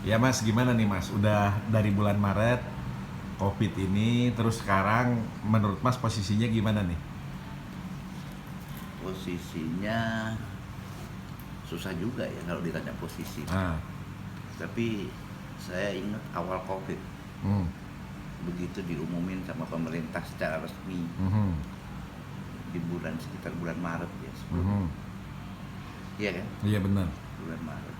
Ya Mas, gimana nih Mas? Udah dari bulan Maret COVID ini, terus sekarang menurut Mas posisinya gimana nih? Posisinya susah juga ya kalau ditanya posisi. Ah, Tapi saya ingat awal COVID, hmm, begitu diumumin sama pemerintah secara resmi mhm, di sekitar bulan Maret ya, sebelum, mhm. iya kan, Iya benar. bulan Maret.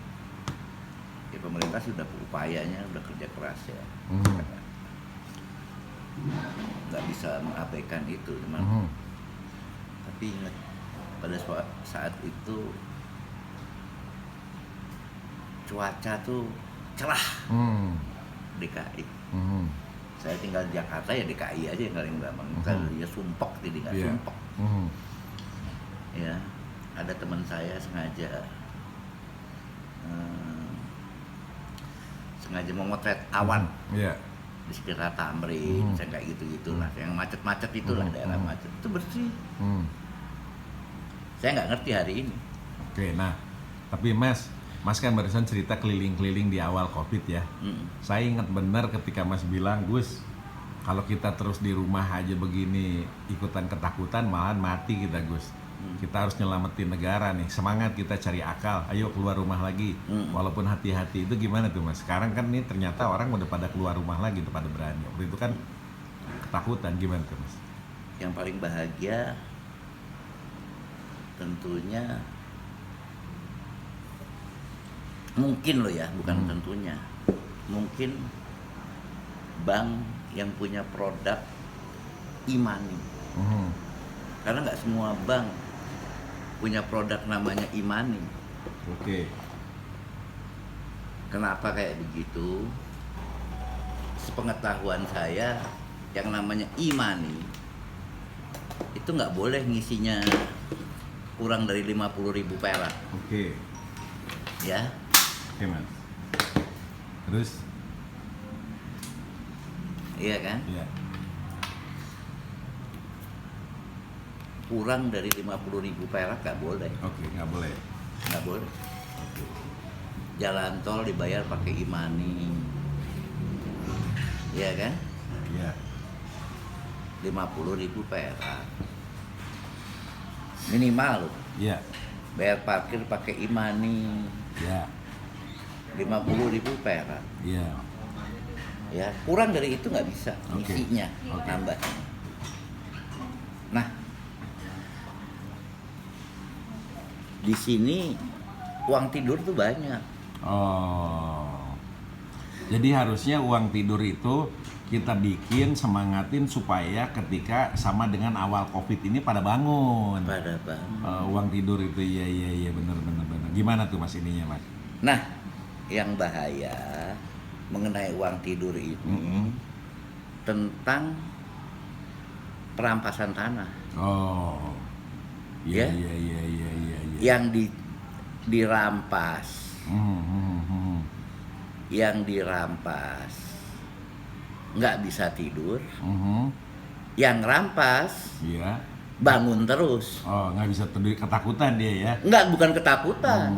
Ya pemerintah sih udah upayanya, udah kerja keras ya. Mhm, Nggak bisa mengabaikan itu, cuman mhm, tapi ingat pada saat itu cuaca tuh cerah hmm, DKI. mhm, Saya tinggal di Jakarta ya DKI aja yang paling gampang. Kalau dia sumpek jadi nggak iya, sumpek. mhm, Ya, ada teman saya sengaja eh, sengaja memotret awan iya, di sekitar Tamrin, Mhm. saya kayak gitu-gitulah. Yang macet-macet itulah, daerah macet itu bersih. hmm. Saya nggak ngerti hari ini. Oke, nah, tapi Mas kan barusan cerita keliling-keliling di awal COVID ya. Mm. Saya ingat benar ketika Mas bilang, Gus, kalau kita terus di rumah aja begini ikutan ketakutan malahan mati kita, Gus. Kita harus nyelamatin negara nih. Semangat kita cari akal. Ayo keluar rumah lagi. Walaupun hati-hati itu gimana tuh Mas? Sekarang kan nih ternyata orang udah pada keluar rumah lagi, udah pada berani. Waktu itu kan ketakutan gimana tuh Mas? Yang paling bahagia tentunya mungkin loh ya, bukan tentunya. Mungkin bank yang punya produk e-money. Mhm. Karena nggak semua bank punya produk namanya e-money. Oke. Kenapa kayak begitu? Sepengetahuan saya, yang namanya e-money itu nggak boleh ngisinya kurang dari 50.000 perak, Oke. ya. Oke, Mas. Terus? Iya kan? Iya. Kurang dari 50.000 perak nggak boleh, Oke, nggak boleh. nggak boleh. Jalan tol dibayar pakai e-money, iya kan? Iya. 50.000 perak minimal loh. Iya. Bayar parkir pakai e-money Iya. 50.000 perak, Iya. ya. Kurang dari itu nggak bisa Oke. ngisinya, Oke. nambah. Nah, di sini uang tidur tuh banyak. Oh. Jadi harusnya uang tidur itu kita bikin semangatin supaya ketika sama dengan awal COVID ini pada bangun. Pada bang. Uang tidur itu iya benar. Gimana tuh Mas ininya Mas? Nah, yang bahaya mengenai uang tidur ini tentang perampasan tanah. Oh. Ya? Iya. Yang dirampas, Mhm. yang dirampas nggak bisa tidur, Mhm. yang rampas Iya. bangun terus. Oh, nggak bisa tidur, ketakutan dia ya? Nggak, bukan ketakutan,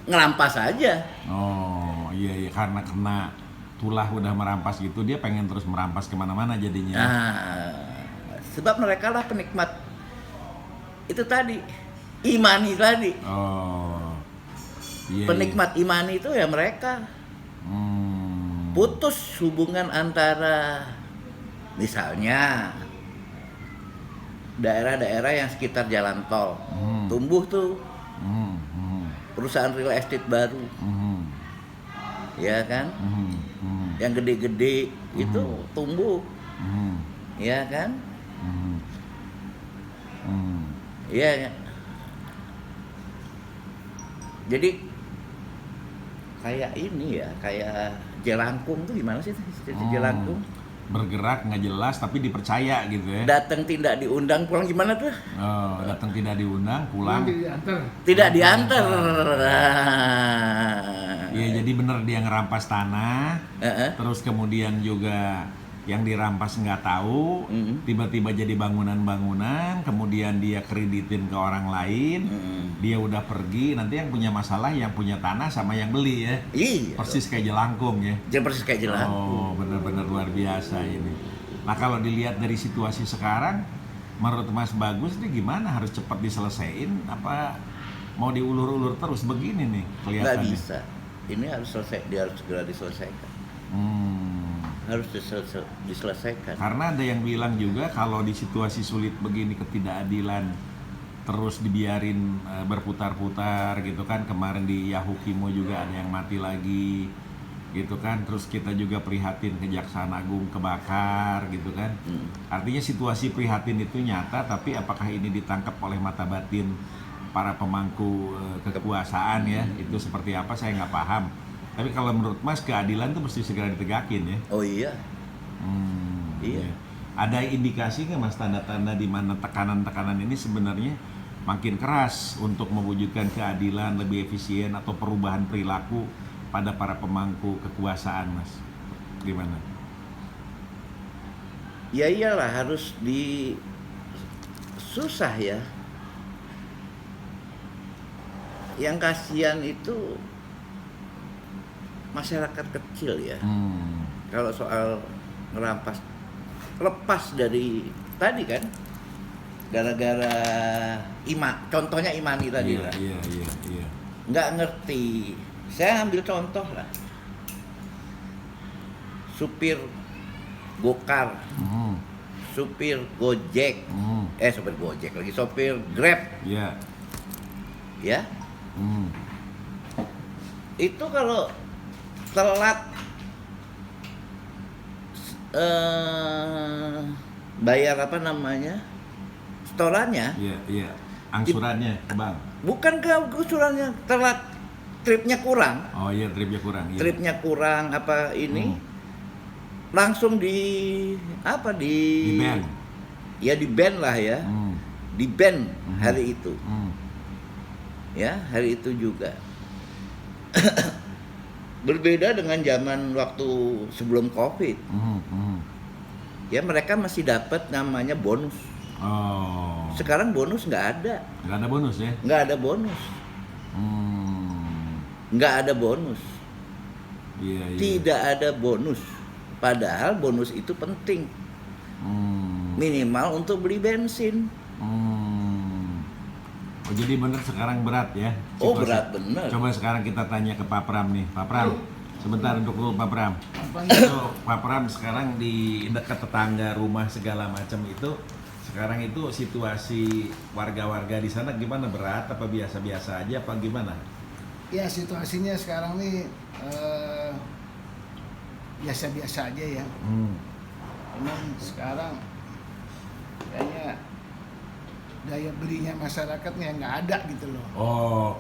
ngerampas aja. Oh, iya karena kena tulah udah merampas gitu, dia pengen terus merampas kemana-mana jadinya. Nah, sebab mereka lah penikmat itu tadi, imani tadi. Oh, iya. Penikmat imani itu ya mereka. Putus hubungan antara misalnya daerah-daerah yang sekitar jalan tol, tumbuh tuh perusahaan real estate baru, ya kan? Yang gede-gede itu tumbuh, ya kan? Iya. Jadi kayak ini ya, kayak jelangkung tuh gimana sih jelangkung? Bergerak nggak jelas tapi dipercaya gitu ya. Datang tidak diundang, pulang gimana tuh? Oh, datang tidak diundang, pulang. Tidak diantar. Iya, jadi bener dia ngerampas tanah. Heeh. Terus kemudian juga yang dirampas nggak tahu, tiba-tiba jadi bangunan-bangunan, kemudian dia kreditin ke orang lain, dia udah pergi, nanti yang punya masalah yang punya tanah sama yang beli ya. Iya. Persis kayak jelangkung ya. Dia persis kayak Oh, jelangkung. benar-benar luar biasa ini. Nah, kalau dilihat dari situasi sekarang, menurut Mas Bagus nih gimana? Harus cepat diselesaikan apa mau diulur-ulur terus begini nih Nggak kelihatannya? bisa. Ini harus selesai, dia harus segera diselesaikan. Harus diselesaikan. Karena ada yang bilang juga kalau di situasi sulit begini ketidakadilan terus dibiarin berputar-putar gitu kan. Kemarin di Yahukimo juga ada yang mati lagi gitu kan. Terus kita juga prihatin Kejaksaan Agung kebakar gitu kan. Artinya situasi prihatin itu nyata, tapi apakah ini ditangkap oleh mata batin para pemangku kekuasaan ya? Itu seperti apa saya nggak paham. Tapi kalau menurut Mas keadilan itu mesti segera ditegakin ya. Oh iya. Iya. Ada indikasi nggak Mas tanda-tanda di mana tekanan-tekanan ini sebenarnya makin keras untuk mewujudkan keadilan lebih efisien atau perubahan perilaku pada para pemangku kekuasaan, Mas? Gimana? Ya iyalah, harus susah ya. Yang kasihan itu masyarakat kecil ya. Kalau soal ngerampas, lepas dari tadi kan, gara-gara contohnya Imani tadi lah. Iya. Nggak ngerti. Saya ambil contoh lah. Supir Gokar, supir Gojek, supir Gojek lagi, supir Grab, Iya. ya. Itu kalau telat bayar apa namanya, setorannya, Iya. Angsurannya ke bank. bukan kegusurannya, telat tripnya kurang, Oh iya, tripnya kurang. Iya. tripnya kurang apa ini, langsung di ban. Ya di ban lah ya, di ban hari itu, ya hari itu juga. Berbeda dengan zaman waktu sebelum COVID. Ya mereka masih dapat namanya bonus. Oh. Sekarang bonus nggak ada. Nggak ada bonus ya? Nggak ada bonus. Nggak ada bonus. Iya. Tidak ada bonus. Padahal bonus itu penting. Minimal untuk beli bensin. Oh, jadi bener sekarang berat ya? Oh situasi. berat bener. Coba sekarang kita tanya ke Pak Pram nih. Pak Pram, sebentar untuk lu Pak Pram. Itu Pak Pram sekarang di dekat tetangga rumah segala macam itu, sekarang itu situasi warga-warga di sana gimana? Berat apa biasa-biasa aja apa gimana? Ya situasinya sekarang nih biasa-biasa aja ya. Cuman sekarang kayaknya daya belinya masyarakatnya nggak ada gitu loh. Oh,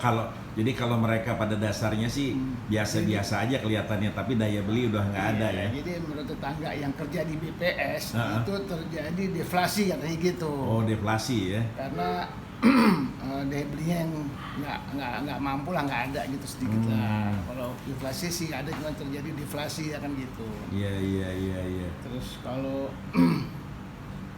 jadi kalau mereka pada dasarnya sih biasa-biasa aja kelihatannya, tapi daya beli udah nggak ada ya. Jadi menurut tetangga yang kerja di BPS itu terjadi deflasi katanya gitu. Oh, deflasi ya. Karena daya belinya yang nggak mampu lah, nggak ada gitu sedikit lah. Kalau inflasi sih ada, cuma terjadi deflasi ya kan gitu. Iya. Terus kalau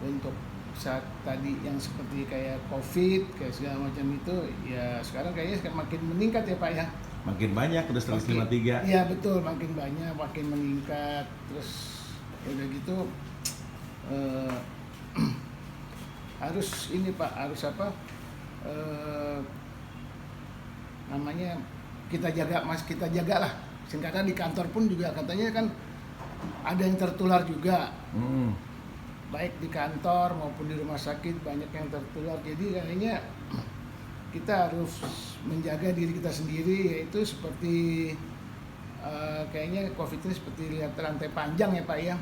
untuk saat tadi yang seperti kayak COVID, kayak segala macam itu, ya sekarang kayaknya makin meningkat ya Pak ya. Makin banyak, udah 153. Iya betul, makin banyak, makin meningkat. Terus udah gitu harus ini Pak, harus apa? Namanya kita jaga lah. Karena di kantor pun juga katanya kan ada yang tertular juga. Baik di kantor maupun di rumah sakit banyak yang tertular. Jadi kayaknya kita harus menjaga diri kita sendiri, yaitu seperti kayaknya COVID ini seperti lihat rantai panjang ya Pak ya.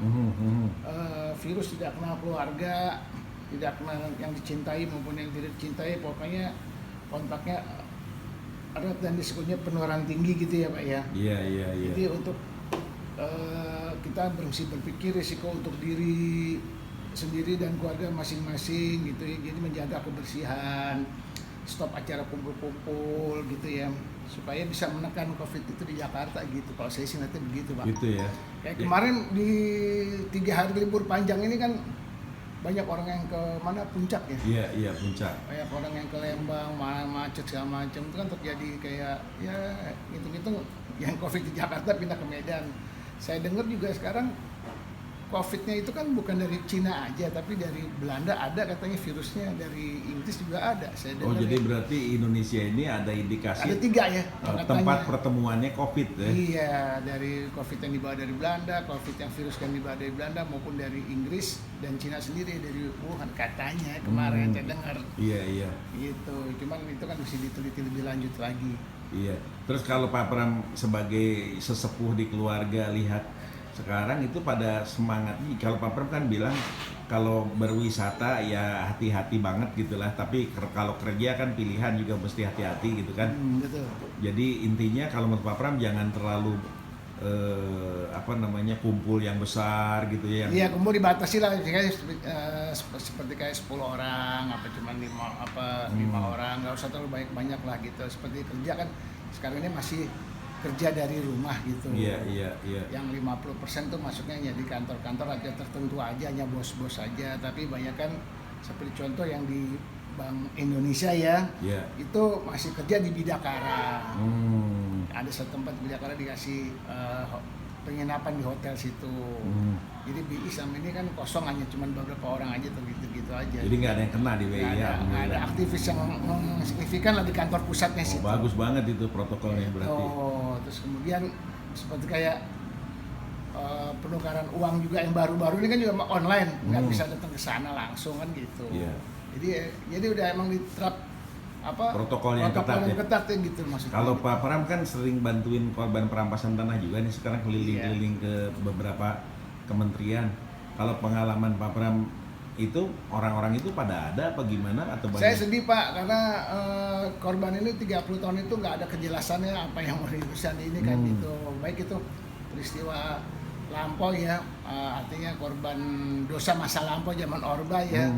Virus tidak kenal keluarga, tidak kenal yang dicintai maupun yang tidak dicintai, pokoknya kontaknya erat dan risikonya penularan tinggi gitu ya Pak ya. Iya. Jadi untuk kita mesti berpikir risiko untuk diri sendiri dan keluarga masing-masing gitu ya. Jadi menjaga kebersihan, stop acara kumpul-kumpul gitu ya, supaya bisa menekan COVID itu di Jakarta gitu. Kalau saya sih nanti begitu, Pak. Gitu ya. Kayak kemarin di 3 hari libur panjang ini kan banyak orang yang ke mana, Puncak ya. Iya, iya, Puncak. Banyak orang yang ke Lembang, macet segala macam, itu kan terjadi kayak ya gitu-gitu, yang COVID di Jakarta pindah ke Medan. Saya dengar juga sekarang COVID-nya itu kan bukan dari Cina aja, tapi dari Belanda ada katanya virusnya, dari Inggris juga ada. Saya Oh, dengar jadi ya. berarti Indonesia ini ada indikasi Ada 3 ya tempat pertemuannya COVID ya. Iya, dari COVID yang dibawa dari Belanda, COVID yang virus yang dibawa dari Belanda maupun dari Inggris dan Cina sendiri, dari Wuhan katanya kemarin saya dengar. Iya, iya. Gitu, cuman itu kan mesti diteliti lebih lanjut lagi. Iya. Terus kalau Pak Pram sebagai sesepuh di keluarga lihat sekarang itu pada semangat nih. Kalau Pak Pram kan bilang kalau berwisata ya hati-hati banget gitulah. Tapi kalau kerja kan pilihan juga mesti hati-hati gitu kan. Betul. Jadi intinya kalau menurut Pak Pram jangan terlalu kumpul yang besar gitu ya. Iya, kumpul dibatasi lah, kayak seperti kayak 10 orang, apa cuman 5 orang, nggak usah terlalu banyak lah gitu. Seperti kerja kan sekarang ini masih kerja dari rumah gitu. Iya. Yang 50% tuh masuknya hanya di kantor-kantor aja tertentu aja, hanya bos-bos aja. Tapi banyak kan seperti contoh yang di Bank Indonesia ya, Iya. itu masih kerja di Bidakara. Hmm. Ada satu tempat di Bidakara dikasih penginapan di hotel situ. Jadi BI sama ini kan kosong, hanya cuma beberapa orang aja tuh gitu-gitu aja. Jadi nggak ada yang kena di WI ya. Nggak ada aktivis yang signifikan lah di kantor pusatnya situ. Bagus banget itu protokolnya berarti. Terus kemudian seperti kayak penukaran uang juga yang baru-baru ini kan juga online, nggak bisa datang ke sana langsung kan gitu. Iya. Jadi udah emang diterap Protokol yang ketat ya. ketat ya gitu maksudnya. Kalau Pak Pram kan sering bantuin korban perampasan tanah juga nih, sekarang keliling-keliling ke beberapa kementerian. Kalau pengalaman Pak Pram itu orang-orang itu pada ada apa gimana atau banyak? Saya sedih Pak, karena korban ini 30 tahun itu nggak ada kejelasannya apa yang mau diurusan ini kan gitu. Baik itu peristiwa lampau ya, artinya korban dosa masa lampau zaman Orba ya.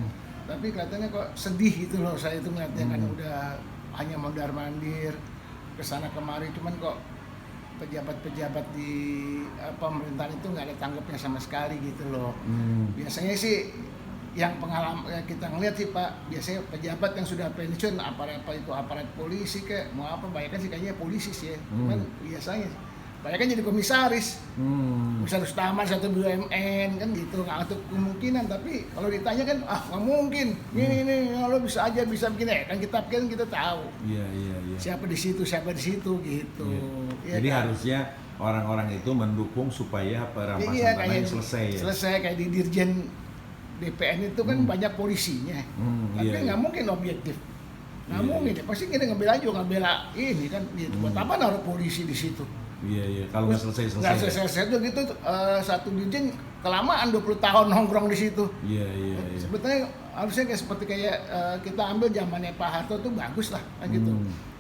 Tapi kelihatannya kok sedih gitu loh, saya itu ngeliatnya kan udah hanya mondar-mandir kesana kemari, cuman kok pejabat-pejabat di pemerintahan itu nggak ada tanggapnya sama sekali gitu loh. Biasanya sih yang pengalaman kita ngeliat sih Pak, biasanya pejabat yang sudah pensiun, aparat polisi kayak mau apa, banyak kan sih kayaknya polisi sih ya. Cuman biasanya banyak kan jadi komisaris, komisaris utama satu BUMN kan gitu, nggak ada kemungkinan. Tapi kalau ditanya kan nggak mungkin, ini lo bisa aja bisa begini kan kita tahu. Iya. Siapa di situ gitu. Ya, jadi kan? Harusnya orang-orang itu mendukung supaya perampasan tanah ini selesai ya. Selesai kayak di Dirjen BPN itu kan banyak polisinya, tapi nggak mungkin objektif. Nggak mungkin, pasti kita ngebela ini kan gitu. Buat apa naruh polisi di situ? Iya. Kalau nggak selesai. Nggak selesai itu gitu, satu dirjen kelamaan 20 tahun nongkrong di situ. Iya. Sebetulnya harusnya seperti kita ambil zamannya Pak Harto tuh bagus lah kan gitu.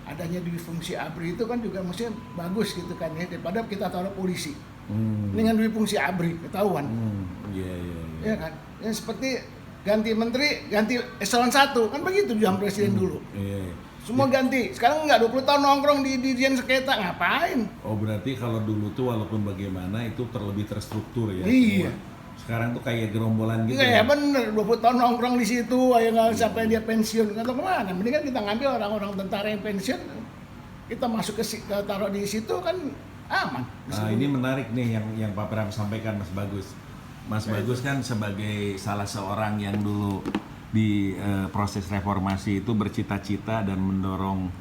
Adanya di fungsi ABRI itu kan juga mestinya bagus gitu kan ya, daripada kita taruh polisi. Dengan dui fungsi ABRI ketahuan. Iya. Ya kan. Ya seperti ganti menteri, ganti eselon 1 kan begitu zaman presiden dulu. Iya. Semua ganti. Sekarang enggak 20 tahun nongkrong di Dirjen Sengketa, ngapain? Oh, berarti kalau dulu tuh walaupun bagaimana itu terlebih terstruktur ya. Iya. Semua. Sekarang tuh kayak gerombolan gitu. Ya bener, 20 tahun nongkrong di situ, ayo nggak sampai dia pensiun. Nggak tahu kemana. Mendingan kita ngambil orang-orang tentara yang pensiun, kita masuk ke taruh di situ kan aman. Nah, ini menarik nih yang Pak Pram sampaikan, Mas Bagus. Mas Bagus kan sebagai salah seorang yang dulu di proses reformasi itu bercita-cita dan mendorong,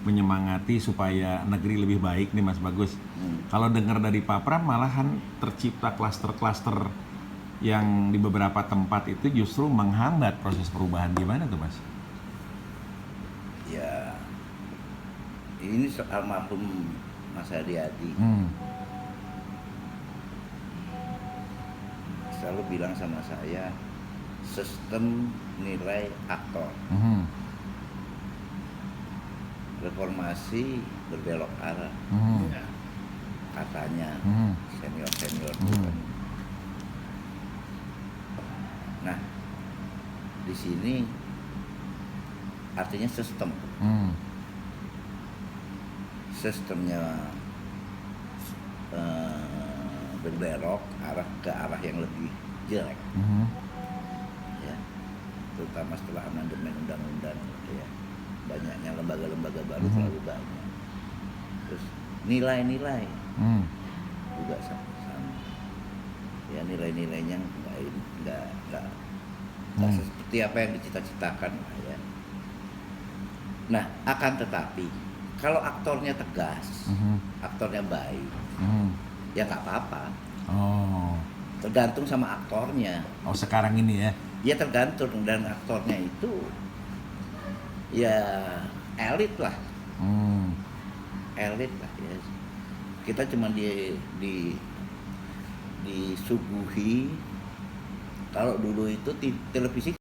menyemangati supaya negeri lebih baik nih Mas Bagus. Kalau dengar dari Pak Pram malahan tercipta klaster-klaster yang di beberapa tempat itu justru menghambat proses perubahan. Gimana tuh Mas? Ya, ini almarhum Mas Haryadi selalu bilang sama saya, sistem nilai aktor. Reformasi berbelok arah, katanya senior bukan. Nah, di sini artinya sistem. Sistemnya berbelok ke arah yang lebih jelek, ya, terutama setelah amandemen undang-undang, ya, banyaknya lembaga-lembaga baru terlalu banyak, terus nilai-nilai juga sama, ya, nilai-nilainya nggak seperti apa yang dicita-citakan, ya. Nah, akan tetapi kalau aktornya tegas, aktornya baik, ya nggak apa-apa. Oh. Tergantung sama aktornya. Oh, sekarang ini ya. Ya tergantung, dan aktornya itu ya elit lah. Elit lah, ya. Kita cuma disuguhi, kalau dulu itu televisi